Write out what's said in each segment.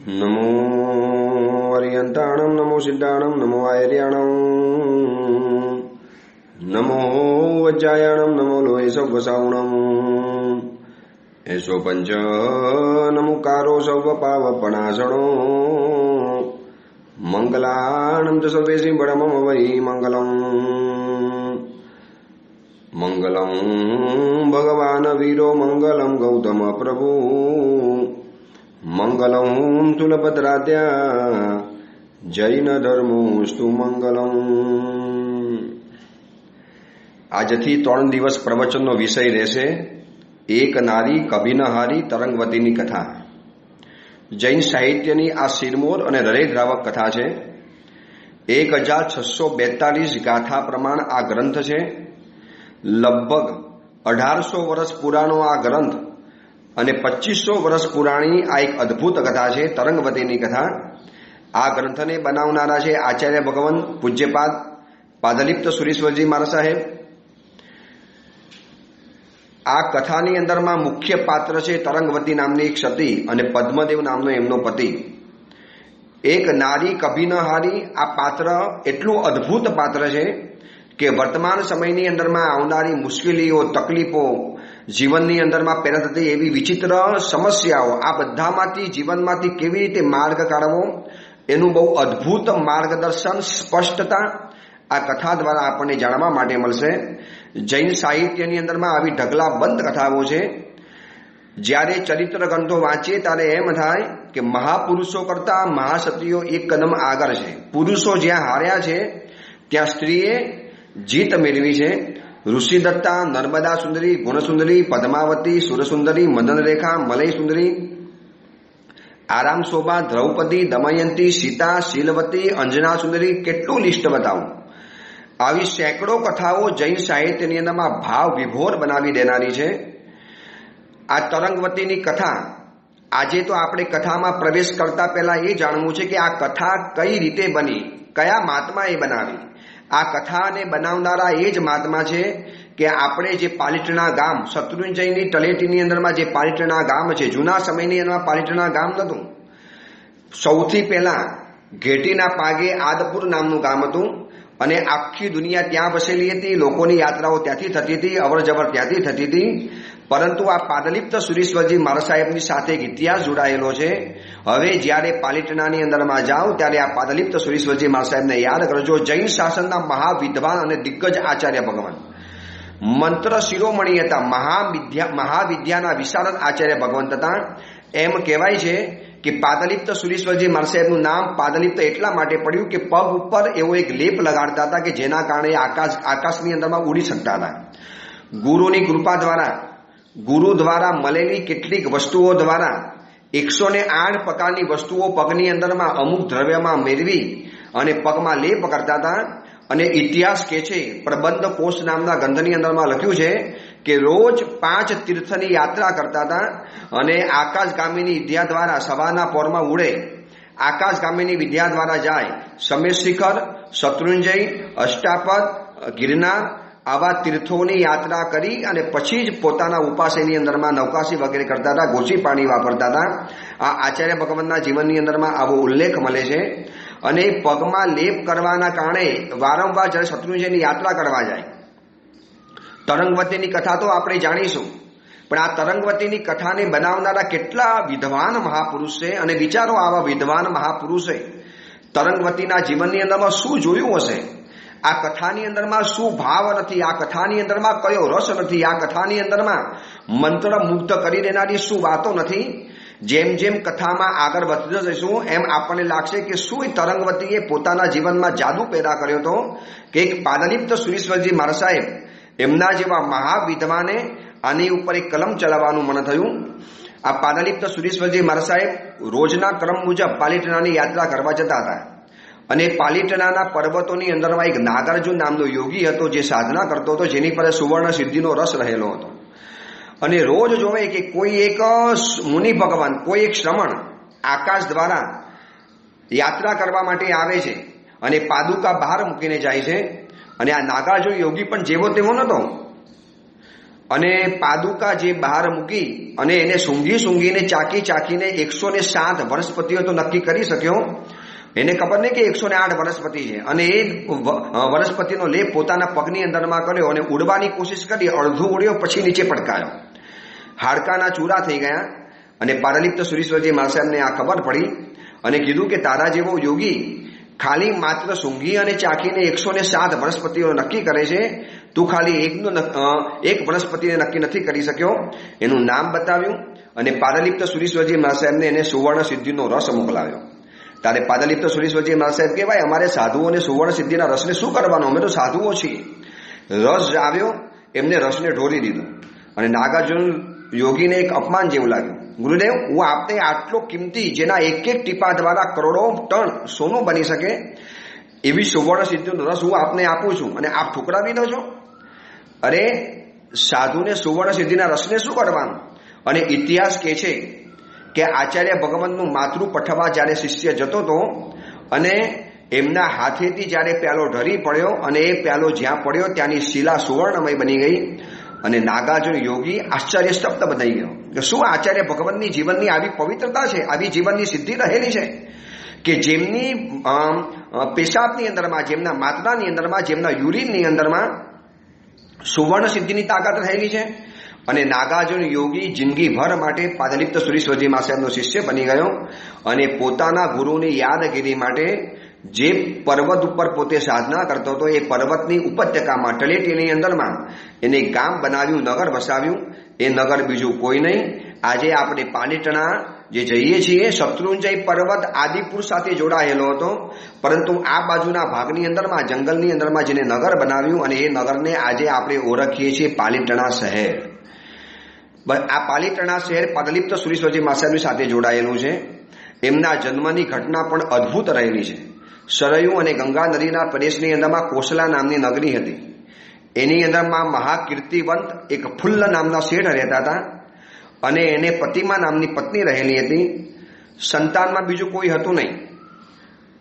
नमो अर्यन्ताणं नमो सिद्धाणं नमो आयर्याणं नमो वज्रायाणं नमो लोहे सव्वसावणं एषो पंच नमुकारो सव्वपावपणासणो मंगलानं च सर्वेषि बडमम वै मंगलम् मंगलं भगवान् वीरो मंगलं गौतम प्रभु मंगलं तुलभद्राद्या जैन धर्मोस्तु मंगलम। આજથી 3 દિવસ પ્રવચનનો વિષય રહેશે એક નારી કભિનહારી તરંગવતીની કથા। જૈન સાહિત્યની આ શિરમોર અને હૃદયદ્રાવક કથા છે। 1642 ગાથા પ્રમાણ આ ગ્રંથ છે। લગભગ 1800 વર્ષ પુરાણો આ ગ્રંથ અને 2500 વર્ષ પુરાણી આ એક અદ્ભુત કથા છે તરંગવતીની કથા। આ ગ્રંથને બનાવનારા છે આચાર્ય ભગવાન પૂજ્યપાદ પાદલિપ્ત સુરેશ્વરજી મહારાજ સાહેબ। આ કથાની અંદરમાં મુખ્ય પાત્ર છે તરંગવતી નામની એક સતી અને પદ્મદેવ નામનો એમનો પતિ। એક નારી કભિનહારી આ પાત્ર એટલું અદ્ભુત પાત્ર છે કે વર્તમાન સમયની અંદરમાં આવનારી મુશ્કેલીઓ તકલીફો જીવનની અંદરમાં પેદા થતી એવી વિચિત્ર સમસ્યાઓ આ બધામાંથી જીવનમાંથી કેવી રીતે માર્ગ કાઢવો એનું બહુ અદ્ભુત માર્ગદર્શન સ્પષ્ટતા આ કથા દ્વારા આપણને જાણવા માટે મળશે। જૈન સાહિત્યની અંદરમાં આવી ઢગલાબંધ કથાઓ છે। જ્યારે ચરિત્ર ગ્રંથો વાંચીએ ત્યારે એમ થાય કે મહાપુરુષો કરતા મહાસતીઓ એક કદમ આગળ છે। પુરુષો જ્યાં હાર્યા છે ત્યાં સ્ત્રીએ જીત મેળવી છે। ઋષિદત્તા, નર્મદા સુંદરી, ગુણસુંદરી, પદ્માવતી, સુરસુંદરી, મદનરેખા, મલય સુંદરી, આરામ શોભા, દ્રૌપદી, દમયંતી, સીતા, શીલવતી, અંજના સુંદરી, કેટલું લિસ્ટ બતાવું। આવી સેંકડો કથાઓ જૈન સાહિત્યની અંદરમાં ભાવ વિભોર બનાવી દેનારી છે। આ તરંગવતીની કથા આજે તો આપણે કથામાં પ્રવેશ કરતા પહેલા એ જાણવું છે કે આ કથા કઈ રીતે બની, કયા મહાત્માએ બનાવી। આ કથાને બનાવનારા એ જ મહાત્મા છે કે આપણે જે પાલિટણા ગામ શત્રુંજયની તળેટીની અંદરમાં જે પાલિટણા ગામ છે, જૂના સમયની અંદર પાલિટણા ગામ નહોતું। સૌથી પહેલા ઘેટીના પાગે આદપુર નામનું ગામ હતું અને આખી દુનિયા ત્યાં વસેલી હતી। લોકોની યાત્રાઓ ત્યાંથી થતી હતી, અવર જવર ત્યાંથી થતી હતી। પરંતુ આ પાદલિપ્ત સુરેશ્વરજી મહારાજ સાહેબની સાથે એક ઇતિહાસ જોડાયેલો છે। હવે જ્યારે પાલિટણાની અંદરમાં જાઓ ત્યારે આ પાદલિપ્ત સુરેશ્વરજી મહારાજ સાહેબને યાદ કરજો। જૈન શાસનના મહાવિદ્વાન અને દિગ્ગજ આચાર્ય ભગવાન, મંત્ર શિરોમણી હતા, મહાવિદ્યાના વિશારદ આચાર્ય ભગવંત હતા। એમ કહેવાય છે કે પાદલિપ્ત સુરેશ્વરજી મહારાજ સાહેબનું નામ પાદલિપ્ત એટલા માટે પડ્યું કે પગ ઉપર એવો એક લેપ લગાડતા હતા કે જેના કારણે આકાશની અંદરમાં ઉડી શકતા હતા। ગુરુની કૃપા દ્વારા, ગુરુ દ્વારા મળેલી કેટલીક વસ્તુઓ દ્વારા 108 પ્રકારની વસ્તુઓ પગની અંદરમાં અમુક દ્રવ્યમાં મેળવી અને પગમાં લેપ કરતા હતા। અને ઇતિહાસ કે છે, પ્રબંધ કોશ નામના ગ્રંથની અંદરમાં લખ્યું છે કે રોજ 5 તીર્થની યાત્રા કરતા હતા અને આકાશગામીની વિદ્યા દ્વારા સવારના પોરમાં ઉડે, આકાશગામીની વિદ્યા દ્વારા જાય સમેર શિખર, શત્રુંજય, અષ્ટાપદ, ગિરનાર આવા તીર્થોની યાત્રા કરી અને પછી જ પોતાના ઉપાસેની અંદરમાં નૌકાશી વગેરે કરતા હતા, ગોચી પાણી વાપરતા હતા। આ આચાર્ય ભગવાનના જીવનની અંદરમાં આવો ઉલ્લેખ મળે છે। અને પગમાં લેપ કરવાના કારણે વારંવાર જ્યારે શત્રુંજયની યાત્રા કરવા જાય, તરંગવતીની કથા તો આપણે જાણીશું, પણ આ તરંગવતીની કથાને બનાવનારા કેટલા વિદ્વાન મહાપુરુષ છે। અને વિચારો આવા વિદ્વાન મહાપુરુષે તરંગવતીના જીવનની અંદરમાં શું જોયું હશે, આ કથાની અંદરમાં શું ભાવ નથી, આ કથાની અંદરમાં કયો રસ નથી, આ કથાની અંદરમાં મંત્ર મુગ્ધ કરી દેનારી શું વાતો નથી। જેમ જેમ કથામાં આગળ વધતા જઈશું એમ આપણને લાગશે કે શું એ તરંગવતીએ પોતાના જીવનમાં જાદુ પેદા કર્યો હતો કે એક પાદલિપ્ત સુરેશ્વરજી મહારાજ સાહેબ એમના જેવા મહાવિદ્વાને આની ઉપર એક કલમ ચલાવવાનું મન થયું। આ પાદલિપ્ત સુરેશ્વરજી મહારાજ સાહેબ રોજના ક્રમ મુજબ પાલિટણાની યાત્રા કરવા જતા હતા અને પાલિટણાના પર્વતોની અંદરમાં એક નાગાર્જુન નામનો યોગી હતો જે સાધના કરતો હતો, જેની પર સુવર્ણ સિદ્ધિનો રસ રહેલો હતો। અને રોજ જોવે કે કોઈ એક મુનિ ભગવાન, કોઈ એક શ્રમણ આકાશ દ્વારા યાત્રા કરવા માટે આવે છે અને પાદુકા બહાર મૂકીને જાય છે। અને આ નાગાર્જુન યોગી પણ જેવો તેવો નહોતો, અને પાદુકા જે બહાર મૂકી અને એને સૂંઘીને ચાકીને 107 વનસ્પતિઓ તો નક્કી કરી શક્યો. એને ખબર નહીં કે 108 વનસ્પતિ છે, અને એ વનસ્પતિનો લેપ પોતાના પગની અંદરમાં કર્યો અને ઉડવાની કોશિશ કરી. અડધું ઉડ્યો, પછી નીચે પટકાયો, હાડકાના ચૂરા થઈ ગયા. અને પારલિપ્ત સુરીશ્વરજી મહાસાહેબને આ ખબર પડી અને કીધું કે તારા જેવો યોગી ખાલી માત્ર સૂંઘી અને ચાખીને 107 વનસ્પતિઓ નક્કી કરે છે, તું ખાલી એક વનસ્પતિને નક્કી નથી કરી શક્યો. એનું નામ બતાવ્યું અને પારલિપ્ત સુરીશ્વરજી મહાસાહેબને એને સુવર્ણ સિદ્ધિનો રસ મોકલાવ્યો. ત્યારે પારલિપ્ત સુરીશ્વરજી મહાસાહેબ કહેવાય, અમારે સાધુઓને સુવર્ણ સિદ્ધિના રસને શું કરવાનો, અમે તો સાધુઓ છીએ. રસ આવ્યો, એમને રસને ઢોળી દીધું. અને નાગાર્જુન યોગીને એક અપમાન જેવું લાગ્યું. ગુરુદેવ, હું આપને આટલો કિંમતી, જેના એક ટીપા દ્વારા કરોડો ટન સોનું બની શકે એવી સુવર્ણ સિદ્ધિનો રસ હું આપને આપું છું, અને આપ ઠુકરાવી દો છો. અરે સાધુને સુવર્ણ સિદ્ધિના રસને શું કરવાનું? અને ઇતિહાસ કહે છે કે આચાર્ય ભગવંતનું માતૃ પઠવા જ્યારે શિષ્ય જતો હતો અને એમના હાથેથી જ્યારે પ્યાલો ઢળી પડ્યો અને એ પ્યાલો જ્યાં પડ્યો ત્યાંની શિલા સુવર્ણમય બની ગઈ. અને નાગાર્જુન યોગી આશ્ચર્ય સ્તબ્ધ બની ગયો કે શું આચાર્ય ભગવંતની જીવનની આવી પવિત્રતા છે, આવી જીવનની સિદ્ધિ રહેલી છે કે જેમની પેશાબની અંદરમાં, જેમના માત્રાની અંદરમાં, જેમના યુરિનની અંદરમાં સુવર્ણ સિદ્ધિની તાકાત રહેલી છે. અને નાગાર્જુન યોગી જિંદગીભર માટે પારલિપ્ત સુરીશ્વરજી મહાસાહેબનો શિષ્ય બની ગયો અને પોતાના ગુરુની યાદગીરી માટે જે પર્વત ઉપર પોતે સાધના કરતો હતો એ પર્વતની ઉપત્યકામાં તળેટીની અંદરમાં એને ગામ બનાવ્યું, નગર વસાવ્યું. એ નગર બીજું કોઈ નહીં, આજે આપણે પાલીટણા જે જઈએ છીએ શત્રુંજય પર્વત આદિપુર સાથે જોડાયેલો હતો, પરંતુ આ બાજુના ભાગની અંદરમાં, જંગલની અંદરમાં જેને નગર બનાવ્યું અને એ નગરને આજે આપણે ઓળખીએ છીએ પાલીટણા શહેર. આ પાલીટણા શહેર પારલિપ્ત સુરીશ્વરજી મહાસાહેબની સાથે જોડાયેલું છે. એમના જન્મની ઘટના પણ અદ્ભુત રહેલી છે. સરયુ અને ગંગા નદીના પ્રદેશની અંદરમાં કોસલા નામની નગરી હતી. એની અંદરમાં મહાકીર્તિવંત એક ફુલ્લ નામના શેઠ રહેતા હતા અને એને પતિમા નામની પત્ની રહેલી હતી. સંતાનમાં બીજું કોઈ હતું નહીં.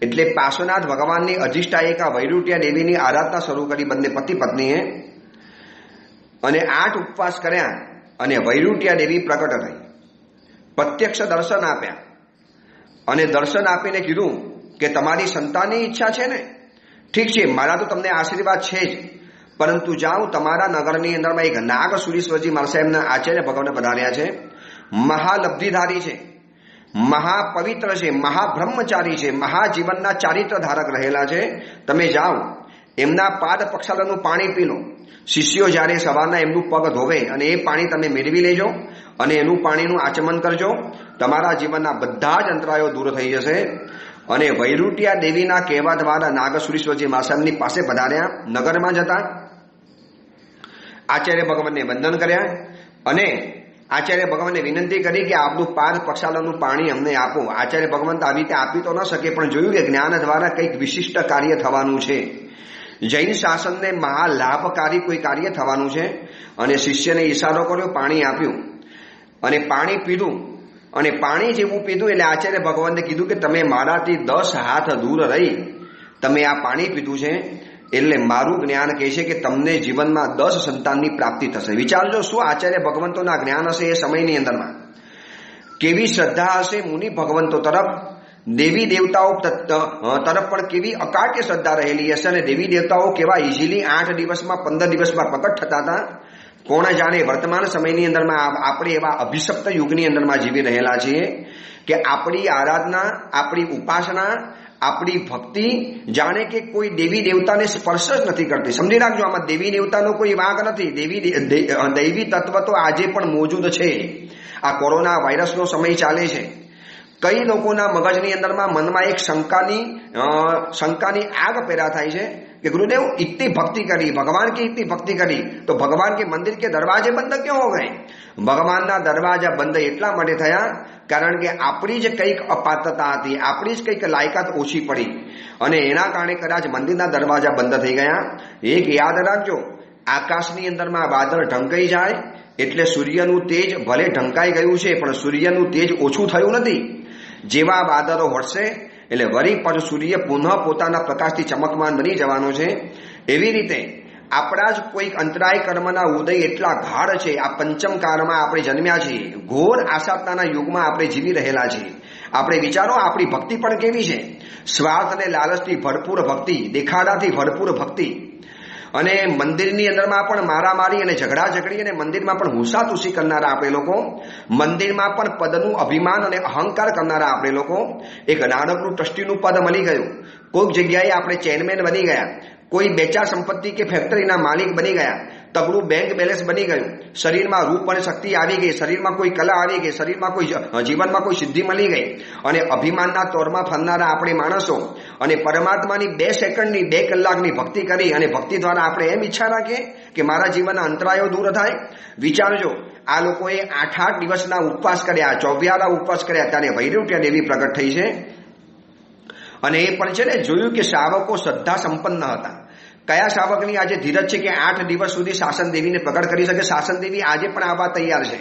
એટલે પાર્શ્વનાથ ભગવાનની અધિષ્ઠાયિકા વૈરુટ્યા દેવીની આરાધના શરૂ કરી બંને પતિ પત્નીએ, અને 8 ઉપવાસ કર્યા અને વૈરુટ્યા દેવી પ્રગટ થઈ, પ્રત્યક્ષ દર્શન આપ્યા અને દર્શન આપીને કીધું કે તમારી સંતાનની ઈચ્છા છે ને, ઠીક છે, મારા તો તમને આશીર્વાદ છે જ, પરંતુ જાઓ તમારા નગરની અંદરમાં એક નાગ સુરીશ્વરજી મહાસાહેબના આચાર્ય ભગવાન પધાર્યા છે, મહાલબ્ધિધારી છે, મહાપવિત્ર છે, મહાબ્રહ્મચારી છે, મહાજીવનના ચારિત્ર ધારક રહેલા છે. તમે જાઓ એમના પાદ પક્ષાલનું પાણી પી લો. શિષ્યો જ્યારે સવારના એમનું પગ ધોવે અને એ પાણી તમે મેળવી લેજો અને એનું પાણીનું આચમન કરજો, તમારા જીવનના બધા જ અંતરાયો દૂર થઈ જશે. અને વૈરુટ્યા દેવીના કહેવા દ્વારા નાગ સુરીશ્વરજી મહાસાહેબની પાસે પધાર્યા. નગરમાં જતા આચાર્ય ભગવાનને વંદન કર્યા અને આચાર્ય ભગવાનને વિનંતી કરી કે આપનું પાદ પક્ષાલનું પાણી અમને આપો. આચાર્ય ભગવાન આવી રીતે આપી તો ન શકે, પણ જોયું કે જ્ઞાન દ્વારા કંઈક વિશિષ્ટ કાર્ય થવાનું છે, જૈન શાસનને મહાલાભકારી કોઈ કાર્ય થવાનું છે. અને શિષ્યને ઈશારો કર્યો, પાણી આપ્યું અને પાણી પીધું. અને પાણી જેવું પીધું એટલે આચાર્ય ભગવાનને કીધું કે તમે મારાથી 10 હાથ દૂર રહી તમે આ પાણી પીધું છે, એટલે મારું જ્ઞાન કહે છે કે તમને જીવનમાં 10 સંતાનની પ્રાપ્તિ થશે. વિચારજો શું આચાર્ય ભગવંતોના જ્ઞાન હશે એ સમયની અંદરમાં, કેવી શ્રદ્ધા હશે મુનિ ભગવંતો તરફ, દેવી દેવતાઓ તરફ પણ કેવી અકાટ્ય શ્રદ્ધા રહેલી હશે. અને દેવી દેવતાઓ કેવા ઇઝીલી 8 દિવસમાં 15 દિવસમાં પ્રકટ થતા હતા. કોણ જાણે વર્તમાન સમયની અંદરમાં આપણે એવા અભિશપ્ત યુગની અંદરમાં જીવી રહેલા છીએ કે આપણી આરાધના, આપણી ઉપાસના, આપણી ભક્તિ જાણે કે કોઈ દેવી દેવતાને સ્પર્શ જ નથી કરતી. સમજી રાખજો, આમાં દેવી દેવતાનો કોઈ વાંક નથી. દૈવી તત્વ તો આજે પણ મોજૂદ છે. આ કોરોના વાયરસનો સમય ચાલે છે. કઈ લોકોના મગજની અંદરમાં મનમાં એક શંકાની આગ પેદા થાય છે कि गुरुदेव इतनी भक्ति करी, भगवान की इतनी भक्ति करी तो भगवान के मंदिर के दरवाजे बंद क्यों हो गए? भगवानना दरवाजा बंद એટલા માટે થયા કારણ કે આપણી જ કંઈક અપાત્રતા હતી, આપણી જ કંઈક લાયકાત ઓછી પડી અને એના કારણે કદાચ મંદિરના દરવાજા બંધ થઈ ગયા. એક યાદ રાખજો, આકાશની અંદરમાં વાદળ ઢંકાઈ જાય એટલે સૂર્યનું તેજ ભલે ઢંકાઈ ગયું છે પણ સૂર્યનું તેજ ઓછું થયું નથી. જેવા વાદળો હટશે એટલે વળી પાછું સૂર્ય પુનઃ પોતાના પ્રકાશથી ચમકમાન બની જવાનો છે. એવી રીતે આપણા જ કોઈક અંતરાય કર્મના ઉદય એટલા ગાઢ છે. આ પંચમ કાળમાં આપણે જન્મ્યા છીએ. ઘોર આશાતાના યુગમાં આપણે જીવી રહેલા છીએ. આપણે વિચારો આપણી ભક્તિ પણ કેવી છે. સ્વાર્થ અને લાલચથી ભરપૂર ભક્તિ, દેખાડાથી ભરપૂર ભક્તિ, અને મંદિરની અંદરમાં પણ મારામારી અને ઝઘડા ઝઘડી અને મંદિરમાં પણ હુસાતુસી કરનારા આપણે લોકો, મંદિરમાં પણ પદનું અભિમાન અને અહંકાર કરનારા આપણે લોકો. એક નાનકડું ટ્રસ્ટીનું પદ મળી ગયું, કોઈક જગ્યાએ આપણે ચેરમેન બની ગયા, કોઈ બેચા સંપત્તિ કે ફેક્ટરીના માલિક બની ગયા, તગડું બેંક બેલેન્સ બની ગયું, શરીરમાં રૂપ અને શક્તિ આવી ગઈ, શરીરમાં કોઈ કલા આવી ગઈ, શરીરમાં કોઈ જીવનમાં કોઈ સિદ્ધિ મળી ગઈ, અને અભિમાનના તોરમાં ફરનારા આપણે માણસો અને પરમાત્માની 2 સેકન્ડની 2 કલાકની ભક્તિ કરી અને ભક્તિ દ્વારા આપણે એમ ઈચ્છા રાખીએ કે મારા જીવનના અંતરાયો દૂર થાય. વિચારજો, આ લોકોએ 8 દિવસના ઉપવાસ કર્યા, 24 ઉપવાસ કર્યા, ત્યારે વૈરવટ્ય દેવી પ્રગટ થઈ છે. અને એ પણ છે ને, જોયું કે શાવકો શ્રદ્ધા સંપન્ન હતા. કયા શાવકની આજે ધીરજ છે કે 8 દિવસ સુધી શાસન દેવીને પ્રગટ કરી શકે? શાસન દેવી આજે પણ આવવા તૈયાર છે.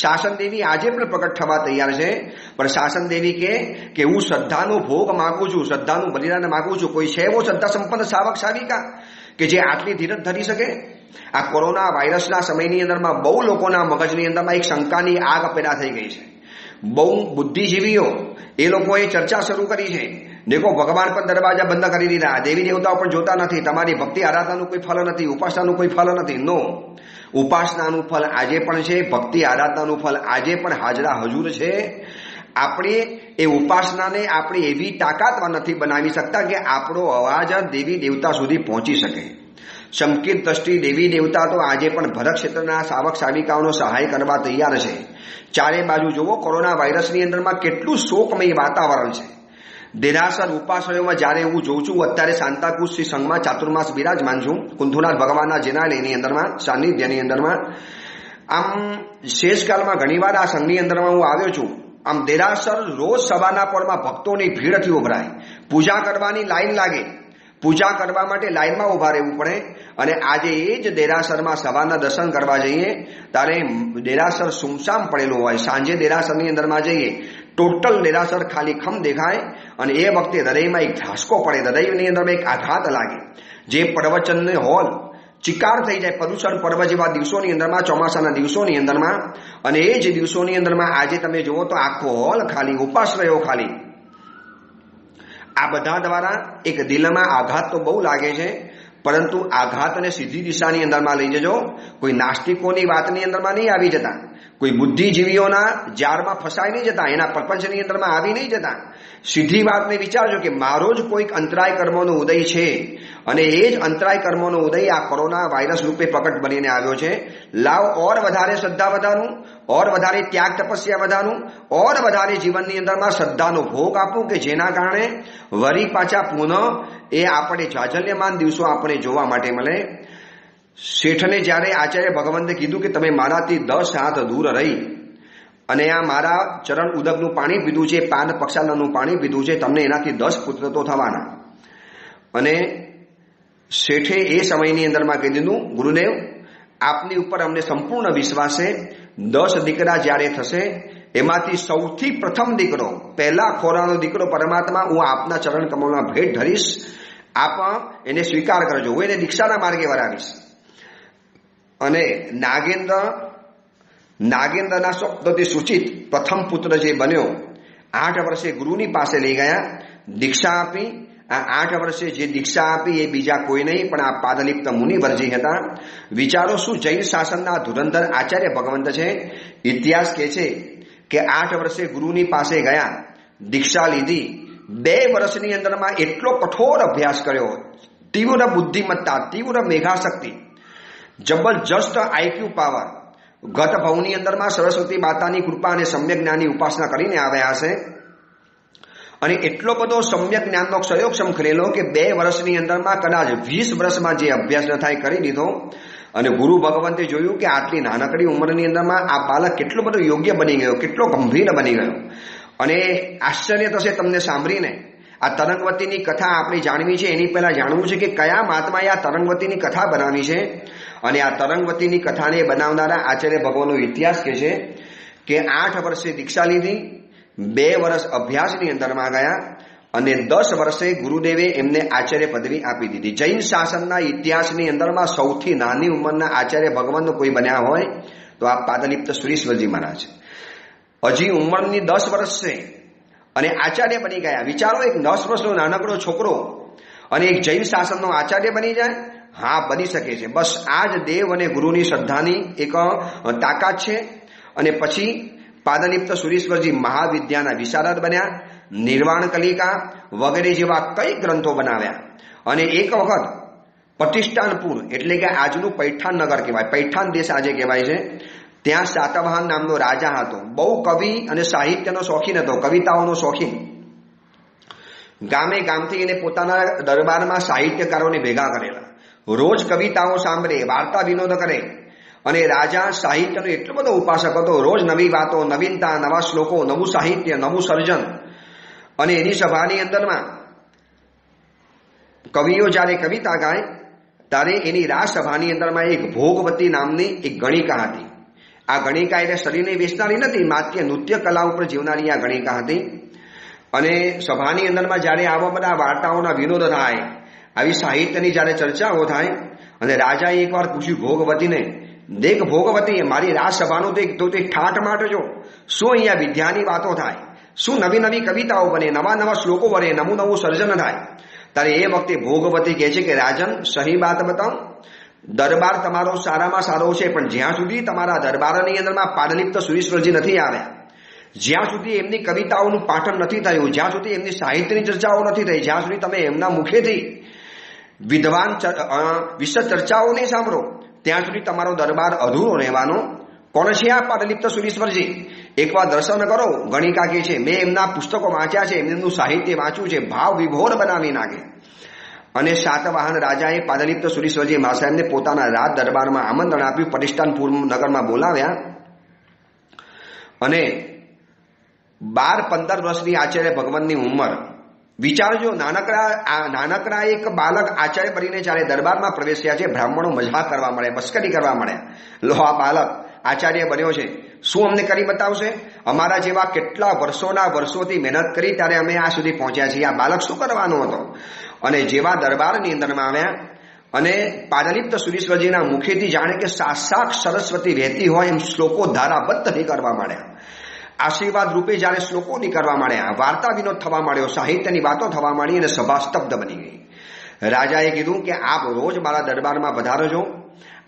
શાસન દેવી આજે પણ પ્રગટ થવા તૈયાર છે. પણ શાસન દેવી કે હું શ્રદ્ધાનો ભોગ માગું છું, શ્રદ્ધાનું બલિદાન માગું છું. કોઈ છે એવો શ્રદ્ધા સંપન્ન શાવક શાવિકા કે જે આટલી ધીરજ ધરી શકે? આ કોરોના વાયરસના સમયની અંદરમાં બહુ લોકોના મગજની અંદરમાં એક શંકાની આગ પેદા થઈ ગઈ છે. બહુ બુદ્ધિજીવીઓ એ લોકોએ ચર્ચા શરૂ કરી છે. દેખો, ભગવાન પણ દરવાજા બંધ કરી દીધા, દેવી દેવતાઓ પણ જોતા નથી, તમારી ભક્તિ આરાધનાનું કોઈ ફળ નથી, ઉપાસનાનું કોઈ ફળ નથી. નો, ઉપાસનાનું ફળ આજે પણ છે, ભક્તિ આરાધનાનું ફળ આજે પણ હાજરા હજુર છે. આપણે એ ઉપાસનાને આપણે એવી તાકાતમાં નથી બનાવી શકતા કે આપણો અવાજ દેવી દેવતા સુધી પહોંચી શકે. સંકિત દ્રષ્ટિ દેવી દેવતા તો આજે પણ ભરત ક્ષેત્રના શાવક શાવિકાઓનો સહાય કરવા તૈયાર છે. ચારે બાજુ જુઓ, કોરોના વાયરસની અંદરમાં કેટલું શોકમય વાતાવરણ છે. દેરાસર ઉપાસયોમાં જ્યારે હું જોઉં છું, અત્યારે સાંતાક્રુઝ શ્રી સંઘમાં ચાતુર્માસ બિરાજમાન છું, કુંથુનાથ ભગવાનના જિનાલયની અંદરમાં, સાનિધ્યની અંદરમાં. આમ શેષકાલમાં ઘણીવાર આ સંઘની અંદરમાં હું આવ્યો છું. આમ દેરાસર રોજ સવારના પરમાં ભક્તોની ભીડથી ઉભરાય, પૂજા કરવાની લાઈન લાગે, પૂજા કરવા માટે લાઈનમાં ઉભા રહેવું પડે. અને આજે એ જ દેરાસરમાં સવારના દર્શન કરવા જઈએ ત્યારે દેરાસર સુમસામ પડેલું હોય. સાંજે દેરાસરની અંદરમાં જઈએ, ટોટલ દેરાસર ખાલી ખમ દેખાય. અને એ વખતે હૃદયમાં એક ધ્રાસકો પડે, હૃદયની અંદરમાં એક આઘાત લાગે. જે પ્રવચનને હોલ ચિકાર થઈ જાય પ્રદૂષણ પર્વ જેવા દિવસોની અંદરમાં, ચોમાસાના દિવસોની અંદરમાં. અને એ જ દિવસોની અંદરમાં આજે તમે જુઓ તો આખો હોલ ખાલી, ઉપાશ્રયો ખાલી. આ બધા દ્વારા એક દિલમાં આઘાત તો બહુ લાગે છે, પરંતુ આઘાતને સીધી દિશાની અંદરમાં લઈ જજો. કોઈ નાસ્તિકોની વાતની અંદરમાં નહીં આવી જતા, કોઈ બુદ્ધિજીવીઓના જાળમાં ફસાઈ નહીં જતા, એના પ્રપંચની અંદરમાં આવી નહીં જતા. સીધી વાતને વિચારજો કે મારો જ કોઈક અંતરાય કર્મોનો ઉદય છે, અને એ જ અંતરાય કર્મોનો ઉદય આ કોરોના વાયરસ રૂપે પ્રકટ બનીને આવ્યો છે. લાવ ઓર વધારે શ્રદ્ધા વધારું, ઓર વધારે ત્યાગ તપસ્યા વધારું, ઓર વધારે જીવનની અંદરમાં શ્રદ્ધાનો ભોગ આપું કે જેના કારણે વરી પાછા પુનઃ એ આપણે જાજલ્યમાન દિવસો આપણે જોવા માટે મળે. શેઠને જ્યારે આચાર્ય ભગવંતે કીધું કે તમે મારાથી 10 હાથ દૂર રહી અને આ મારા ચરણ ઉદકનું પાણી પીધું છે, પાન પક્ષાલનું પાણી પીધું છે, તમને એનાથી 10 પુત્ર તો થવાના. અને શેઠે એ સમયની અંદરમાં કહી દીધું, ગુરુદેવ આપની ઉપર અમને સંપૂર્ણ વિશ્વાસ છે. 10 દીકરા જ્યારે થશે એમાંથી સૌથી પ્રથમ દીકરો, પહેલા ખોરાનો દીકરો પરમાત્મા હું આપના ચરણ કમળમાં ભેટ ધરીશ, આપ એને સ્વીકાર કરજો, હું એને દીક્ષાના માર્ગે વરાવીશ. અને નાગેન્દ્રના શબ્દથી સૂચિત પ્રથમ પુત્ર જે બન્યો, 8 વર્ષે ગુરુની પાસે લઈ ગયા, દીક્ષા આપી. આ 8 વર્ષે જે દીક્ષા આપી એ બીજા કોઈ નહીં પણ આ પાદલિપ્ત મુનિવરજી હતા. વિચારો શું જૈન શાસનના ધુરંધર આચાર્ય ભગવંત છે. ઇતિહાસ કહે છે કે 8 વર્ષે ગુરુની પાસે ગયા, દીક્ષા લીધી, 2 વર્ષની અંદરમાં એટલો કઠોર અભ્યાસ કર્યો, તીવ્ર બુદ્ધિમત્તા, તીવ્ર મેઘાશક્તિ, જબરજસ્ત આઈક્યુ પાવર. ગત ભવની અંદરમાં સરસ્વતી માતાની કૃપા અને સમ્યક જ્ઞાનની ઉપાસના કરીને આવ્યા હશે. અને એટલો બધો સમ્યક જ્ઞાનનો ક્ષયોક્ષમ કરેલો કે 2 વર્ષની અંદરમાં કદાચ 20 વર્ષમાં જે અભ્યાસ ન થાય કરી દીધો. અને ગુરુ ભગવંતે જોયું કે આટલી નાનકડી ઉંમરની અંદરમાં આ બાળક કેટલો બધો યોગ્ય બની ગયો, કેટલો ગંભીર બની ગયો. અને આશ્ચર્ય થશે તમને સાંભળીને. આ તરંગવતીની કથા આપણે જાણવી છે, એની પહેલા જાણવું છે કે કયા મહાત્માએ આ તરંગવતીની કથા બનાવી છે. અને આ તરંગવતીની કથાને બનાવનારા આચાર્ય ભગવાનનો ઇતિહાસ કહે છે કે 8 વર્ષે દીક્ષા લીધી, 2 વર્ષ અભ્યાસની અંદરમાં ગયા, અને 10 વર્ષે ગુરુદેવે એમને આચાર્ય પદવી આપી દીધી. જૈન શાસનના ઇતિહાસની અંદરમાં સૌથી નાની ઉંમરના આચાર્ય ભગવાન કોઈ બન્યા હોય તો આ પાદલિપ્ત સુરીશ્વરજી મહારાજ. હજી ઉંમરની 10 વર્ષ છે અને આચાર્ય બની ગયા. વિચારો, એક 10 વર્ષનો નાનકડો છોકરો અને એક જૈન શાસનનો આચાર્ય બની જાય. હા, બની શકે છે. બસ આ જ દેવ અને ગુરુની શ્રદ્ધાની એક તાકાત છે. અને પછી પાદલિપ્ત સુરીશ્વરજી મહાવિદ્યાના વિશારદ બન્યા. નિર્વાણ કલિકા વગેરે જેવા કઈ ગ્રંથો બનાવ્યા. અને એક વખત પ્રતિષ્ઠાનપુર એટલે કે આજનું પૈઠાન નગર કહેવાય, પૈઠાન દેશ આજે કહેવાય છે, ત્યાં સાતવાહન નામનો રાજા હતો. બહુ કવિ અને સાહિત્યનો શોખીન હતો, કવિતાઓનો શોખીન. ગામે ગામથી એને પોતાના દરબારમાં સાહિત્યકારોને ભેગા કરેલા. રોજ કવિતાઓ સાંભળે, વાર્તા વિનોદ કરે. અને રાજા સાહિત્યનો એટલો બધો ઉપાસક હતો. રોજ નવી વાતો, નવીનતા, નવા શ્લોકો, નવું સાહિત્ય, નવું સર્જન. અને એની સભાની અંદરમાં કવિઓ જ્યારે કવિતા ગાય ત્યારે એની રાજસભાની અંદરમાં એક ભોગવતી નામની એક ગણિકા હતી. આ ગણિકા એટલે શરીરને વેચનારી નથી, માત્ર નૃત્ય કલા ઉપર જીવનારી આ ગણિકા હતી. અને સભાની અંદરમાં જ્યારે આવા બધા વાર્તાઓના વિનોદ થાય, આવી સાહિત્યની જ્યારે ચર્ચાઓ થાય, અને રાજાએ એકવાર પૂછ્યું ભોગવતીને, દેખ ભોગવતી, મારી રાજસભાનું તો એક ઠાઠ માટ જો, શું અહીંયા વિદ્યાની વાતો થાય, શું નવી નવી કવિતાઓ બને, નવા નવા શ્લોકો બને, નવું નવું સર્જન થાય. ત્યારે એ વખતે ભોગવતી કહે છે કે રાજન, સહી વાત બતાવું, દરબાર તમારો સારામાં સારો છે, પણ જ્યાં સુધી તમારા દરબારની અંદરમાં પાદલિપ્ત સુરીશ્વરજી નથી આવ્યા, જ્યાં સુધી એમની કવિતાઓનું પાઠન નથી થયું, જ્યાં સુધી એમની સાહિત્યની ચર્ચાઓ નથી થઈ, જ્યાં સુધી તમે એમના મુખેથી વિદ્વાન વિશદ ચર્ચાઓ નહીં સાંભળો, ત્યાં સુધી તમારો દરબાર અધૂરો રહેવાનો. કોણ છે આ પાદલિપ્ત સુરીશ્વરજી? એકવાર દર્શન કરો. ગણિકા કહે છે, મેં એમના પુસ્તકો વાંચ્યા છે, એમનું સાહિત્ય વાંચ્યું છે, ભાવ વિભોર બનાવી નાખે. અને સાતવાહન રાજાએ પાદલિપ્ત સુરીશ્વરજી મહાસાહેબને પોતાના રાજ દરબારમાં આમંત્રણ આપ્યું. પ્રતિષ્ઠાનપુર નગરમાં બોલાવ્યા. અને 12-15 વર્ષની આચાર્ય ભગવાનની ઉંમર. વિચારજો, નાનકડા એક બાલક આચાર્ય બનીને જ્યારે દરબારમાં પ્રવેશ્યા છે, બ્રાહ્મણો મજાક કરવા મળે, મસ્કરી કરવા મળે. લો, આ બાલક આચાર્ય બન્યો છે, શું અમને કરી બતાવશે? અમારા જેવા કેટલા વર્ષોથી મહેનત કરી ત્યારે અમે આ સુધી પહોંચ્યા છીએ, આ બાલક શું કરવાનો હતો? અને જેવા દરબારની અંદરમાં આવ્યા અને પાદલિપ્ત સુરીશ્વરજીના મુખેથી જાણે કે સાક્ષાત સરસ્વતી વહેતી હોય એમ શ્લોકો ધારાબદ્ધ નીકળવા માંડ્યા. આશીર્વાદ રૂપે જ્યારે શ્લોકો નીકળવા માંડ્યા, વાર્તા વિનોદ થવા માંડ્યો, સાહિત્યની વાતો થવા માંડી અને સભા સ્તબ્ધ બની ગઈ. રાજાએ કીધું કે આપ રોજ મારા દરબારમાં પધારજો,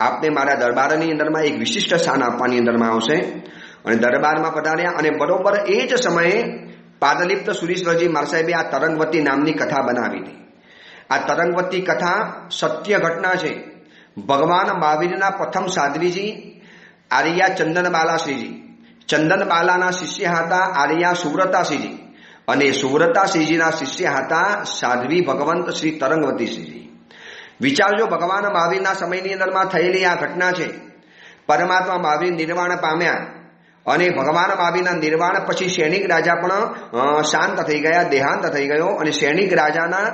આપને મારા દરબારની અંદરમાં એક વિશિષ્ટ સ્થાન આપવાની અંદરમાં આવશે. અને દરબારમાં પધાર્યા. અને બરોબર એ જ સમયે પાદલિપ્ત સુરીશ્વરજી મહાસાહેબે આ તરંગવતી નામની કથા બનાવી હતી. આ તરંગવતી કથા સત્ય ઘટના છે. ભગવાન મહાવીરના પ્રથમ સાધ્વીજી આર્યા ચંદનબાલાશ્રીજી, ચંદનબાલાના શિષ્ય હતા આર્યા સુવ્રતાસિંહજી, અને સુવ્રતાસિંહજીના શિષ્ય હતા સાધ્વી ભગવંત શ્રી તરંગવતીસિંહજી. વિચારજો, ભગવાન મહાવીરના સમયની અંદરમાં થયેલી આ ઘટના છે. પરમાત્મા મહાવીર નિર્વાણ પામ્યા અને ભગવાન મહાવીરના નિર્વાણ પછી સૈનિક રાજા પણ શાંત થઈ ગયા, દેહાંત થઈ ગયો. અને સૈનિક રાજાના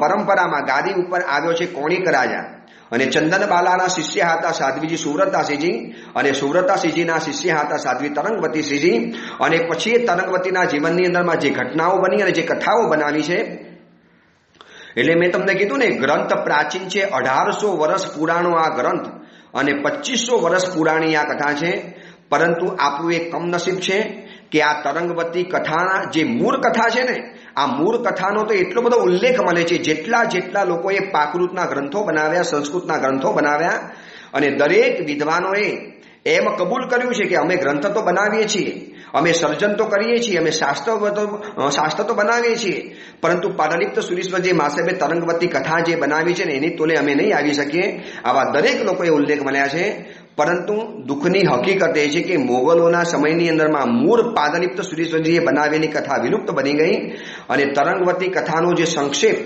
પરંપરામાં ગાદી ઉપર આવ્યો છે કોણિક રાજા. અને ચંદનબાલાના શિષ્ય હતા સાધ્વીજી સુવ્રતાસિંહજી, અને સુવ્રતાસિંહજીના શિષ્ય હતા સાધ્વી તરંગવતીસિંહજી. અને પછી એ તરંગવતીના જીવનની અંદરમાં જે ઘટનાઓ બની અને જે કથાઓ બનાવી છે, એટલે મેં તમને કીધું ને, ગ્રંથ પ્રાચીન છે, 1800 વર્ષ પુરાણો આ ગ્રંથ અને 2500 વર્ષ પુરાણી આ કથા છે. પરંતુ આપણું એક કમનસીબ છે કે આ તરંગવતી કથાના જે મૂળ કથા છે ને, આ મૂળ કથાનો તો એટલો બધો ઉલ્લેખ મળે છે. જેટલા લોકોએ પ્રાકૃતના ગ્રંથો બનાવ્યા, સંસ્કૃતના ગ્રંથો બનાવ્યા, અને દરેક વિદ્વાનોએ એમ કબૂલ કર્યું છે કે અમે ગ્રંથ તો બનાવીએ છીએ, અમે સર્જન તો કરીએ છીએ, અમે શાસ્ત્ર તો બનાવીએ છીએ, પરંતુ પાદલિપ્ત સુરીશ્વરજી મહાસાહેબે તરંગવતી કથા જે બનાવી છે ને એની તોલે અમે નહીં આવી શકીએ. આવા દરેક લોકોએ ઉલ્લેખ મળ્યા છે. પરંતુ દુઃખની હકીકત એ છે કે મોગલોના સમયની અંદરમાં મૂળ પાદલિપ્ત સુરીશ્વરજીએ બનાવેલી કથા વિલુપ્ત બની ગઈ. અને તરંગવતી કથાનો જે સંક્ષેપ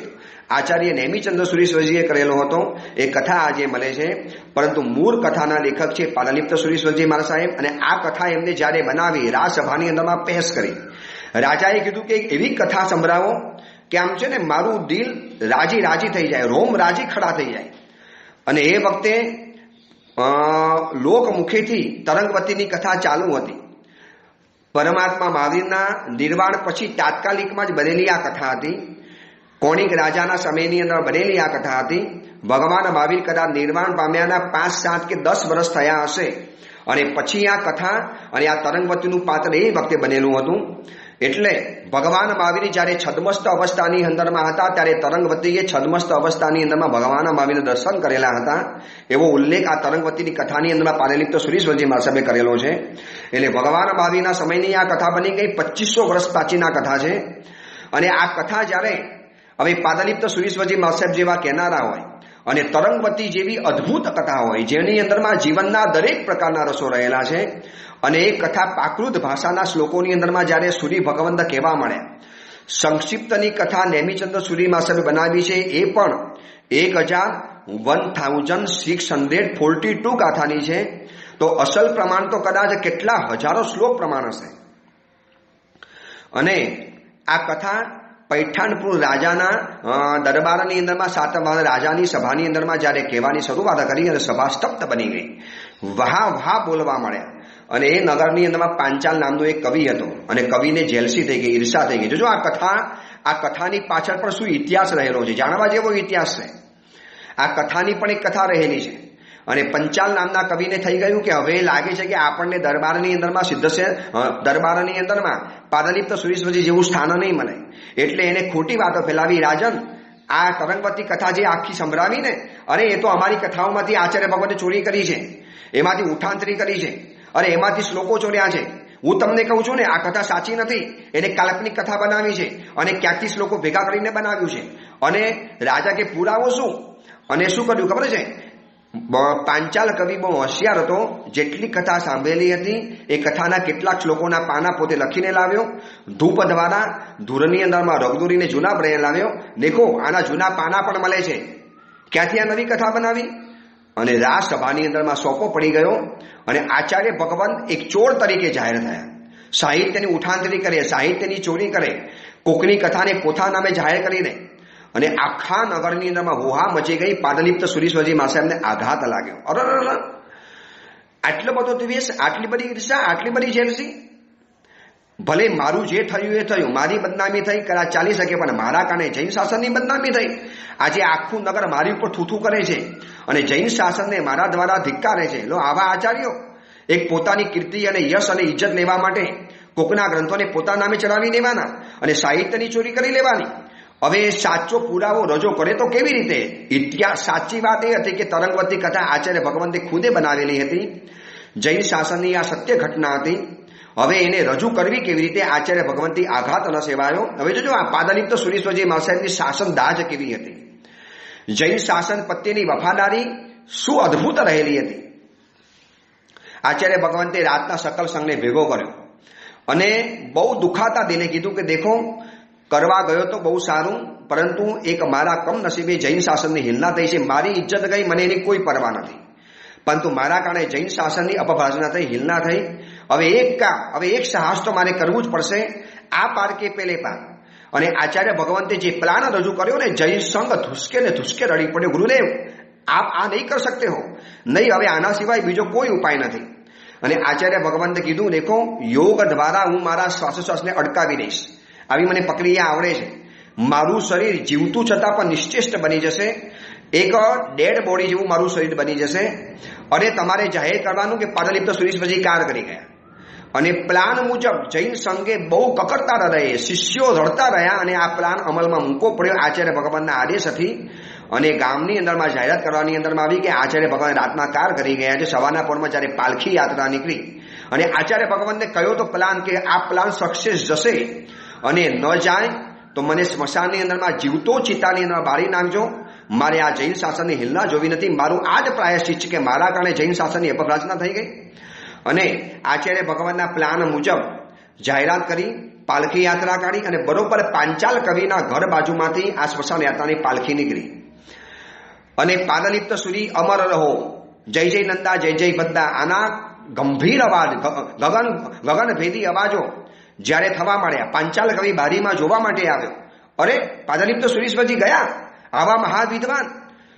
આચાર્ય નેમિચંદ્ર સુરીશ્વરજીએ કરેલો હતો એ કથા આજે મળે છે. પરંતુ મૂળ કથાના લેખક છે પાદલિપ્ત સુરીશ્વરજી મહારાજ સાહેબ. અને આ કથા એમને જ્યારે બનાવી, રાજસભાની અંદરમાં પેશ કરી. રાજાએ કીધું કે એવી કથા સંભળાવો કે આમ છે ને મારું દિલ રાજી થઈ જાય, રોમ રાજી ખડા થઈ જાય. અને એ વખતે લોક મુખેથી તરંગવતીની કથા ચાલુ હતી. પરમાત્મા મહાવીરના નિર્વાણ પછી તાત્કાલિકમાં જ બનેલી આ કથા હતી. કોણિક રાજાના સમયની અંદર બનેલી આ કથા હતી. ભગવાન મહાવીર કદાચ નિર્વાણ પામ્યાના 5, 7 કે 10 વર્ષ થયા હશે અને પછી આ કથા અને આ તરંગવતીનું પાત્ર એ વખતે બનેલું હતું. એટલે ભગવાન મહાવીર જ્યારે છદ્મસ્ત અવસ્થાની અંદરમાં હતા ત્યારે તરંગવતીએ છદ્મસ્ત અવસ્થાની અંદરમાં ભગવાન મહાવીરના દર્શન કરેલા હતા એવો ઉલ્લેખ આ તરંગવતીની કથાની અંદરમાં પાલલિપ્ત સુરીશ્વરજી મહાસાહેબે કરેલો છે. એટલે ભગવાન મહાવીરના સમયની આ કથા બની ગઈ. 2500 વર્ષ પ્રાચીન આ કથા છે. અને આ કથા જ્યારે હવે પાદલિપ્ત સુરીશ્વરજી મહાસાહેબ જેવા કહેનારા હોય અને તરંગવતી જેવી અદ્ભુત કથા હોય જેની અંદરમાં જીવનના દરેક પ્રકારના રસો રહેલા છે અને એ કથા પ્રાકૃત ભાષાના શ્લોકોની અંદરમાં જ્યારે સૂરી ભગવંત કહેવા મળે. સંક્ષિપ્તની કથા નેમિચંદ્ર સૂરી મહાસાહેબે બનાવી છે એ પણ 1642 ગાથાની છે. તો અસલ પ્રમાણ તો કદાચ કેટલા હજારો શ્લોક પ્રમાણ હશે. અને આ કથા પૈઠાણપુર રાજાના દરબારની અંદરમાં સાતમ રાજાની સભાની અંદરમાં જ્યારે કહેવાની શરૂઆત કરી અને સભા સ્તબ્ધ બની ગઈ. વાહ વાહ બોલવા મળ્યા. અને એ નગરની અંદરમાં પાંચાલ નામનો એક કવિ હતો અને કવિને જેલસી થઈ ગઈ, ઈર્ષા થઈ ગઈ. જોજો આ કથાની પાછળ પણ શું ઇતિહાસ રહેલો છે, જાણવા જેવો ઇતિહાસ છે. આ કથાની પણ એક કથા રહેલી છે. અને પંચાલ નામના કવિને થઈ ગયું કે હવે લાગે છે કે આપણને દરબારની અંદરમાં દરબારની અંદરમાં પાદલિપ્ત સુરીશ્વરજી જેવું સ્થાન નહીં મળે. એટલે એને ખોટી વાતો ફેલાવી. રાજન, આ તરંગવતી કથા જે આખી સંભળાવીને, અરે એ તો અમારી કથાઓમાંથી આચાર્ય ભગવતે ચોરી કરી છે, એમાંથી ઉઠાંતરી કરી છે, અરે એમાંથી શ્લોકો ચોર્યા છે. હું તમને કહું છું ને, આ કથા સાચી નથી, એને કાલ્પનિક કથા બનાવી છે અને ક્યાંકથી શ્લોકો ભેગા કરીને બનાવ્યું છે. અને રાજા કે પુરાવો શું? અને શું કર્યું ખબર છે? પાંચાલ કવિ બહુ હોશિયાર હતો. જેટલી કથા સાંભળેલી હતી એ કથાના કેટલાક શ્લોકોના પાના પોતે લખીને લાવ્યો. ધૂપ દ્વારા ધૂરની અંદરમાં રગદોરીને જૂના બ્રેન લાવ્યો. દેખો, આના જૂના પાના પણ મળે છે. ક્યાંથી આ નવી કથા બનાવી? અને રાજસભાની અંદરમાં સોંપો પડી ગયો અને આચાર્ય ભગવાન એક ચોર તરીકે જાહેર થયા. સાહિત્યની ઉઠાંતરી કરે, સાહિત્યની ચોરી કરે, કોકની કથાને પોતા નામે જાહેર કરી દે. અને આખા નગરની અંદરમાં હોહા મચી ગઈ. પાદલિપ્ત સુરીશ્વરજી મહાસાહેબને આઘાત લાગ્યો. અરે આટલો બધો દ્વેષ, આટલી બધી ઈર્ષા, આટલી બધી જેલસી. ભલે મારું જે થયું એ થયું, મારી બદનામી થઈ કદાચ ચાલી શકે, પણ મારા કારણે જૈન શાસનની બદનામી થઈ. આજે આખું નગર મારી ઉપર થૂથું કરે છે અને જૈન શાસનને મારા દ્વારા ધિક્કારે છે. લો, આવા આચાર્યો એક પોતાની કીર્તિ અને યશ અને ઇજ્જત લેવા માટે કોકના ગ્રંથોને પોતા નામે ચડાવી લેવાના અને સાહિત્યની ચોરી કરી લેવાની. હવે સાચો પુરાવો રજૂ કરે તો કેવી રીતે? ઇતિહાસ સાચી વાત એ હતી કે તરંગવતી કથા આચાર્ય ભગવંતે ખુદે બનાવેલી હતી. જૈન શાસનની આ સત્ય ઘટના હતી. હવે એને રજૂ કરવી કેવી રીતે? આચાર્ય ભગવંતી આઘાત ન સેવાયો. હવે જોજો, આ પાદલિપ્ત સુરીશ્વરજી મહાસાહેબની શાસન દાજ કેવી હતી. જૈન શાસન પ્રત્યેની વફાદારી શું અદ્ભુત રહેલી હતી. આચાર્ય ભગવંતે રાતના સકલ સંઘને ભેગો કર્યો અને બહુ દુખાતા દિલે કીધું કે દેખો, કરવા ગયો તો બહુ સારું, પરંતુ એક મારા કમનસીબે જૈન શાસનની હિલના થઈ છે. મારી ઇજ્જત ગઈ, મને એની કોઈ પરવા નથી, પરંતુ મારા કારણે જૈન શાસનની અપભ્રંશના થઈ, હિલના થઈ. હવે એક સાહસ તો મારે કરવું જ પડશે. આ પાર કે પેલે પાર. અને આચાર્ય ભગવંતે જે પ્લાન રજૂ કર્યો ને, જૈન સંઘ ધુસકે રડી પડ્યો. ગુરુદેવ, આપ આ નહીં કરી શકતે હો, નહીં, હવે આના સિવાય બીજો કોઈ ઉપાય નથી. અને આચાર્ય ભગવંતે કીધું, દેખો, યોગ દ્વારા હું મારા શ્વાસોશ્વાસને અટકાવી દઈશ. આવી મને પ્રક્રિયા આવડે છે. મારું શરીર જીવતું છતાં પણ નિશ્ચેષ્ટ બની જશે. એક ડેડ બોડી જેવું મારું શરીર બની જશે. અને તમારે જાહેર કરવાનું કે પાદલિપ્ત સુરીશ્વરજી કાર કરી ગયા. અને પ્લાન મુજબ જૈન સંઘે બહુ કકડતા રહે, શિષ્યો રડતા રહ્યા અને આ પ્લાન અમલમાં મૂકવો પડ્યો આચાર્ય ભગવાનના આદેશથી. અને ગામની અંદરમાં જાહેરાત કરવાની અંદરમાં આવી કે આચાર્ય ભગવાન રાતના કાર કરી ગયા છે. સવારના પોરમાં જ્યારે પાલખી યાત્રા નીકળી અને આચાર્ય ભગવાનને કહ્યો તો પ્લાન કે આ પ્લાન સક્સેસ જશે અને ન જાય તો મને સ્મશાનની અંદરમાં જીવતો ચિતાની અંદર બાળી નાખજો. મારે આ જૈન શાસનની હિલના જોવી નથી. મારું આ જ પ્રાયશ્ચિત છે કે મારા કારણે જૈન શાસનની અપભ્રંશના થઈ ગઈ. અને આચાર્ય ભગવાનના પ્લાન મુજબ જાહેરાત કરી, પાલખી યાત્રા કાઢી અને બરોબર પાંચાલ કવિના ઘર બાજુમાંથી આ સ્મશાન યાત્રાની પાલખી નીકળી. અને પાદલિપ્ત સુરી અમર રહો, જય જય નંદા, જય જય ભદ્દા, આના ગંભીર અવાજ, ગગનભેદી અવાજો જ્યારે થવા માંડ્યા, પાંચાલ કવિ બારીમાં જોવા માટે આવ્યો. અરે, પાદલિપ્ત સુરીશ્વરજી ગયા, આવા મહાવિદ્વાન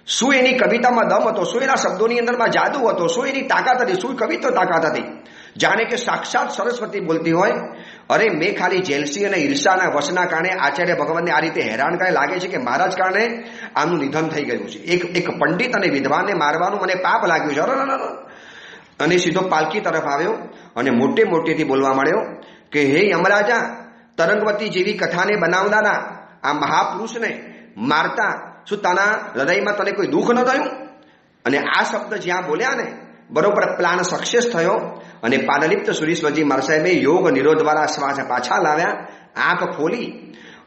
શું એની કવિતામાં દમ હતો, શું એના શબ્દોની અંદરમાં જાદુ હતો, શું એની તાકાત હતી, શું કવિત્વ તાકાત હતી. જાણે કે સાક્ષાત સરસ્વતી બોલતી હોય. અરે મેં ખાલી જેલસી અને ઈર્ષાના વશના કારણે આચાર્ય ભગવાનને આ રીતે હેરાન કરે, લાગે છે કે મારા જ કારણે આનું નિધન થઈ ગયું છે. એક પંડિત અને વિદ્વાનને મારવાનું મને પાપ લાગ્યું છે. અને સીધો પાલકી તરફ આવ્યો અને મોટેથી બોલવા માંડ્યો કે હે યમરાજા, તરંગવતી જેવી કથાને બનાવનારા આ મહાપુરુષને મારતા શું તારા હૃદયમાં તને કોઈ દુઃખ ન થયું? અને આ શબ્દ જ્યાં બોલ્યા ને બરોબર પ્લાન સક્સેસ થયો. અને પાદલિપ્ત સુરીશ્વરજી મહારાજ સાહેબે યોગ નિરોધ દ્વારા શ્વાસ પાછા લાવ્યા, આંખ ખોલી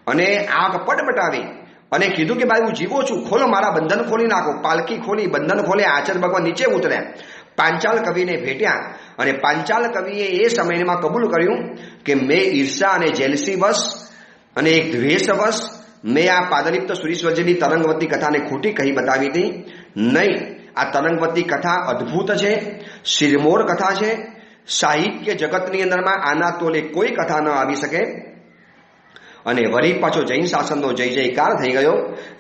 અને આંખ પટપટાવી અને કીધું કે ભાઈ હું જીવો છું, ખોલો મારા બંધન ખોલી નાખો. પાલકી ખોલી, બંધન ખોલે. આચાર્ય ભગવાન નીચે ઉતર્યા, પાંચાલ કવિને ભેટ્યા અને પાંચાલ કવિએ એ સમયમાં કબૂલ કર્યું કે મેં ઈર્ષા અને જેલસી વશ અને એક દ્વેષ વશ મેં આ પાદલિપ્ત સુરીશ્વરજીની તરંગવતી કથાને ખોટી કહી બતાવી હતી. નહીં, આ તરંગવતી કથા અદ્ભુત છે, શિરમોર કથા છે. સાહિત્ય જગતની અંદરમાં આના તોલે કોઈ કથા ન આવી શકે. અને વળી પાછો જૈન શાસનનો જય જયકાર થઈ ગયો.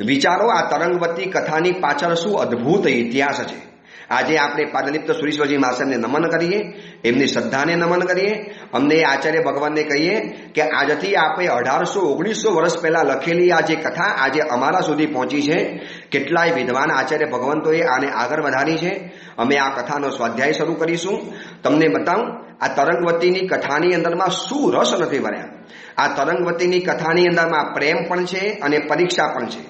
વિચારો આ તરંગવતી કથાની પાછળ શું અદ્ભુત ઇતિહાસ છે. આજે આપણે પાદલિપ્ત સુરીશ્વરજી મહારાજને નમન કરીએ, એમની શ્રદ્ધાને નમન કરીએ. અમને આચાર્ય ભગવાનને કહીએ કે આજથી આપણે 1800-1900 વર્ષ પહેલા લખેલી આ જે કથા આજે અમારા સુધી પહોંચી છે. કેટલાય વિદ્વાન આચાર્ય ભગવંતોએ આને આગળ વધારી છે. અમે આ કથાનો સ્વાધ્યાય શરૂ કરીશું. તમને બતાવું આ તરંગવતીની કથાની અંદરમાં શું રસ નથી ભર્યા. આ તરંગવતીની કથાની અંદરમાં પ્રેમ પણ છે અને પરીક્ષા પણ છે.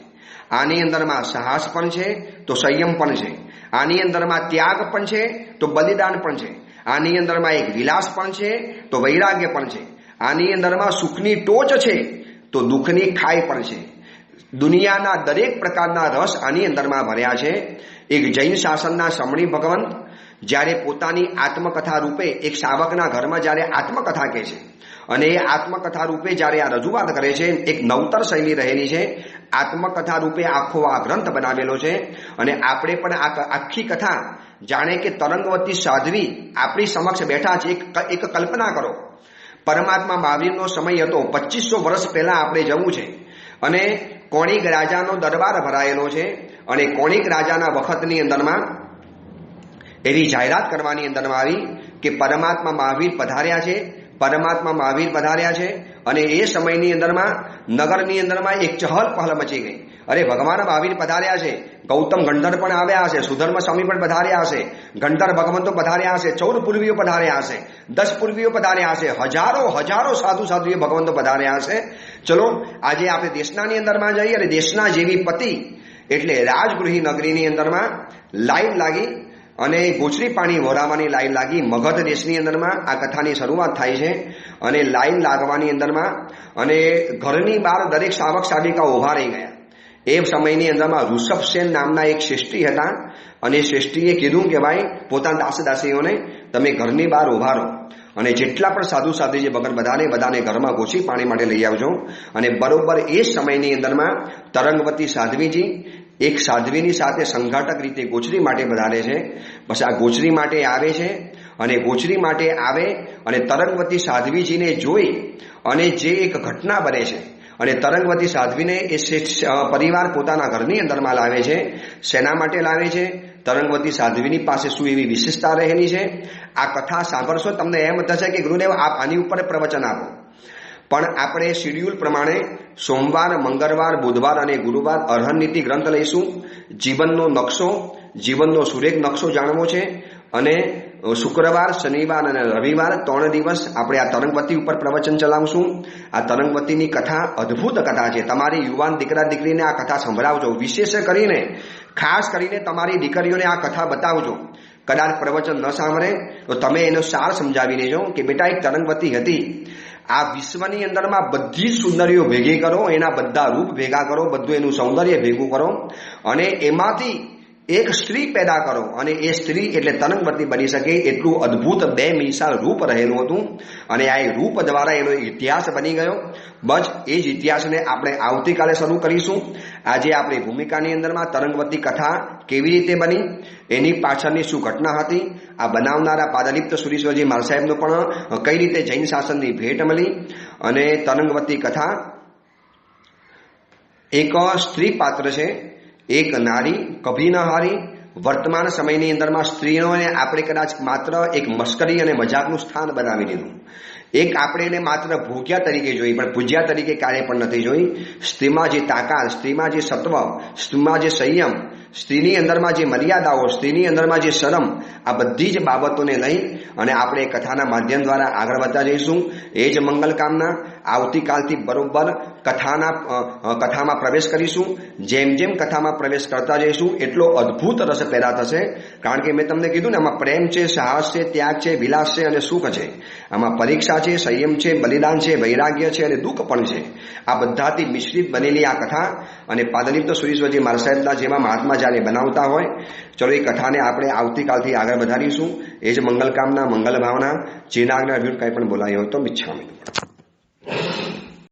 આની અંદરમાં સાહસ પણ છે તો સંયમ પણ છે. આની અંદરમાં ત્યાગ પણ છે તો બલિદાન પણ છે. આની અંદરમાં એક વિલાસ પણ છે તો વૈરાગ્ય પણ છે. આની અંદરમાં સુખની ટોચ છે તો દુઃખની ખાઈ પણ છે. દુનિયાના દરેક પ્રકારના રસ આની અંદરમાં ભર્યા છે. એક જૈન શાસનના સમણી ભગવંત જ્યારે પોતાની આત્મકથા રૂપે એક શાવકના ઘરમાં જ્યારે આત્મકથા કહે છે અને એ આત્મકથા રૂપે જ્યારે આ રજૂઆત કરે છે, એક નવતર શૈલી રહેલી છે. આત્મકથા રૂપે આખો આ ગ્રંથ બનાવેલો છે. અને આપણે પણ આ આખી કથા જાણે કે તરંગવતી સાધ્વી આપણી સમક્ષ બેઠા છે. એક કલ્પના કરો, પરમાત્મા મહાવીરનો સમય હતો, 2500 વર્ષ પહેલા આપણે જવું છે અને કોણિક રાજાનો દરબાર ભરાયેલો છે. અને કોણિક રાજાના વખતની અંદરમાં એવી જાહેરાત કરવાની અંદરમાં આવી કે પરમાત્મા મહાવીર પધાર્યા છે, પરમાત્મા મહાવીર પધાર્યા છે. અને એ સમયની અંદરમાં નગરની અંદરમાં એક ચહલ પહલ મચી ગઈ. અરે ભગવાન મહાવીર પધાર્યા છે, ગૌતમ ગંધર પણ આવ્યા હશે, સુધર્મ સ્વામી પણ પધાર્યા હશે, ગંધર ભગવંતો પધાર્યા હશે, 14 પૂર્વીઓ પધાર્યા હશે, 10 પૂર્વીઓ પધાર્યા હશે, હજારો સાધુએ ભગવંતો પધાર્યા હશે. ચલો આજે આપણે દેશનાની અંદરમાં જઈએ અને દેશના જેવી પતિ એટલે રાજગૃહી નગરીની અંદરમાં લાઈન લાગી અને ગોચરી પાણી વરાવવાની લાઈન લાગી. મગધ દેશની અંદરમાં આ કથાની શરૂઆત થાય છે. અને લાઈન લાગવાની અંદરમાં અને ઘરની બહાર દરેક શાવક શાવિકા ઉભા રહી ગયા. એ સમયની અંદરમાં ઋષભસેન નામના એક શ્રેષ્ઠી હતા અને શ્રેષ્ઠીએ કીધું કે ભાઈ પોતાના દાસદાસીઓને તમે ઘરની બહાર ઉભા રહો અને જેટલા પણ સાધુ જે બધાને ઘરમાં ગોચરી પાણી માટે લઈ આવજો. અને બરોબર એ સમયની અંદરમાં તરંગવતી સાધ્વીજી એક સાધ્વીની સાથે સંઘાટક રીતે ગોચરી માટે વધારે છે. બસ આ ગોચરી માટે આવે છે અને ગોચરી માટે આવે અને તરંગવતી સાધ્વીજીને જોઈ અને જે એક ઘટના બને છે અને તરંગવતી સાધ્વીને એ પરિવાર પોતાના ઘરની અંદરમાં લાવે છે. શેના માટે લાવે છે? તરંગવતી સાધ્વીની પાસે શું એવી વિશેષતા રહેલી છે? આ કથા સાંભળશો તમને એમ થશે કે ગુરુદેવ આપ આની ઉપર પ્રવચન આપો. પણ આપણે શિડ્યુલ પ્રમાણે સોમવાર, મંગળવાર, બુધવાર અને ગુરુવાર અર્હન નીતિ ગ્રંથ લઈશું. જીવનનો નકશો, જીવનનો સુરેખ નકશો જાણવો છે. અને શુક્રવાર, શનિવાર અને રવિવાર 3 દિવસ આપણે આ તરંગવતી ઉપર પ્રવચન ચલાવશું. આ તરંગવતીની કથા અદ્ભુત કથા છે. તમારી યુવાન દીકરા દીકરીને આ કથા સંભળાવજો. વિશેષ કરીને ખાસ કરીને તમારી દીકરીઓને આ કથા બતાવજો. કદાચ પ્રવચન ન સાંભળે તો તમે એનો સાર સમજાવી દેજો કે બેટા એક તરંગવતી હતી. આ વિશ્વની અંદરમાં બધી જ સુંદરીઓ ભેગી કરો, એના બધા રૂપ ભેગા કરો, બધું એનું સૌંદર્ય ભેગું કરો અને એમાંથી એક સ્ત્રી પેદા કરો અને એ સ્ત્રી એટલે તરંગવતી બની શકે એટલું અદ્ભુત 2 મિસાલ રૂપ રહેલું હતું. અને આ રૂપ દ્વારા એનો ઇતિહાસ બની ગયો. બસ એ જ ઇતિહાસને આપણે આવતીકાલે શરૂ કરીશું. આજે આપણી ભૂમિકાની અંદરમાં તરંગવતી કથા કેવી રીતે બની, એની પાછળની શું ઘટના હતી, આ બનાવનારા પાદલિપ્ત સુરીશ્વરજી મહારાજ સાહેબનો પણ કઈ રીતે જૈન શાસનની ભેટ મળી. અને તરંગવતી કથા એક સ્ત્રી પાત્ર છે. એક નારી કભી ન હારી. વર્તમાન સમયની અંદરમાં સ્ત્રીઓને આપણે કદાચ માત્ર એક મશ્કરી અને મજાકનું સ્થાન બનાવી દીધું. એક આપણે એને માત્ર ભોગ્યા તરીકે જોઈ, પણ પૂજ્યા તરીકે કાર્ય પણ નથી જોઈ. સ્ત્રીમાં જે તાકાત, સ્ત્રીમાં જે સત્વ, સ્ત્રીમાં જે સંયમ, સ્ત્રીની અંદરમાં જે મર્યાદાઓ, સ્ત્રીની અંદરમાં જે શરમ, આ બધી જ બાબતોને લઈ અને આપણે કથાના માધ્યમ દ્વારા આગળ વધતા જઈશું. એ જ મંગલ કામના. આવતીકાલથી બરોબર કથામાં પ્રવેશ કરીશું. જેમ જેમ કથામાં પ્રવેશ કરતા જઈશું એટલો અદ્ભુત રસ પેદા થશે. કારણ કે મેં તમને કીધું ને, આમાં પ્રેમ છે, સાહસ છે, ત્યાગ છે, વિલાસ છે અને સુખ છે. આમાં પરીક્ષા છે, સંયમ છે, બલિદાન છે, વૈરાગ્ય છે અને દુઃખ પણ છે. આ બધાથી મિશ્રિત બનેલી આ કથા અને પાદલિપ્ત સુરીશ્વરજી મહારાજ સાહેબના જેવા મહાત્મા જ્યારે બનાવતા હોય, ચલો એ કથાને આપણે આવતીકાલથી આગળ વધારીશું. એ જ મંગલ કામના, મંગલ ભાવના. જેના આજ્ઞા અર્જુન કંઈ પણ બોલાયો હોય તો મિચ્છામિ.